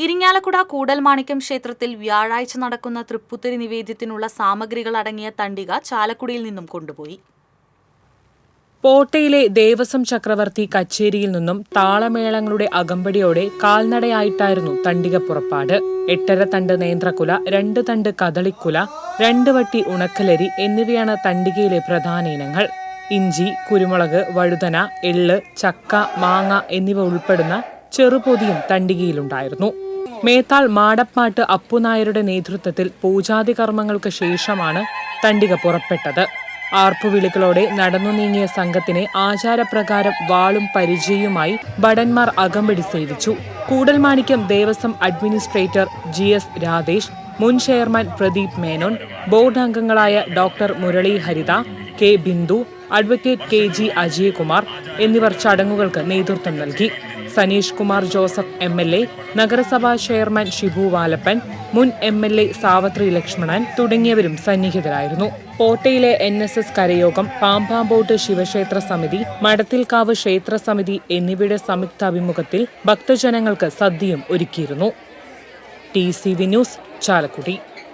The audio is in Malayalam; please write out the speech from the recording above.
ഇരിങ്ങാലക്കുട കൂടൽമാണിക്യം ക്ഷേത്രത്തിൽ വ്യാഴാഴ്ച നടക്കുന്ന തൃപ്പുത്തരി നിവേദ്യത്തിനുള്ള സാമഗ്രികൾ അടങ്ങിയ തണ്ടിക ചാലക്കുടിയിൽ നിന്നും കൊണ്ടുപോയി. പോട്ടയിലെ ദേവസ്വം ചക്രവർത്തി കച്ചേരിയിൽ നിന്നും താളമേളങ്ങളുടെ അകമ്പടിയോടെ കാൽനടയായിട്ടായിരുന്നു തണ്ടിക പുറപ്പാട്. 8.5 തണ്ട് നേന്ത്രക്കുല, 2 തണ്ട് കദളിക്കുല, 2 വട്ടി ഉണക്കലരി എന്നിവയാണ് തണ്ടികയിലെ പ്രധാന ഇനങ്ങൾ. ഇഞ്ചി, കുരുമുളക്, വഴുതന, എള്ള്, ചക്ക, മാങ്ങ എന്നിവ ഉൾപ്പെടുന്ന ചെറുപൊതിയും തണ്ടികയിലുണ്ടായിരുന്നു. മേത്താൾ മാടപ്പാട്ട് അപ്പുനായരുടെ നേതൃത്വത്തിൽ പൂജാതി കർമ്മങ്ങൾക്ക് ശേഷമാണ് തണ്ടിക പുറപ്പെട്ടത്. ആർപ്പുവിളികളോടെ നടന്നു നീങ്ങിയ സംഘത്തിനെ ആചാരപ്രകാരം വാളും പരിചയുമായി ഭടന്മാർ അകമ്പടി സേവിച്ചു. കൂടൽമാണിക്യം ദേവസ്വം അഡ്മിനിസ്ട്രേറ്റർ GS രാധേഷ്, മുൻ ചെയർമാൻ പ്രദീപ് മേനോൻ, ബോർഡ് അംഗങ്ങളായ ഡോക്ടർ മുരളി ഹരിത, K Bindu, advocate KG Ajayakumar എന്നിവർ ചടങ്ങുകൾക്ക് നേതൃത്വം നൽകി. സനീഷ് കുമാർ ജോസഫ് MLA, നഗരസഭാ ചെയർമാൻ ഷിബു വാലപ്പൻ, മുൻ MLA സാവത്രി ലക്ഷ്മണൻ തുടങ്ങിയവരും സന്നിഹിതരായിരുന്നു. പോട്ടയിലെ NSS കരയോഗം, പാമ്പാമ്പോട്ട് ശിവക്ഷേത്ര സമിതി, മടത്തിൽക്കാവ് ക്ഷേത്ര സമിതി എന്നിവയുടെ സംയുക്താഭിമുഖത്തിൽ ഭക്തജനങ്ങൾക്ക് സദ്യയും ഒരുക്കിയിരുന്നു. TCV news, Chalakudy.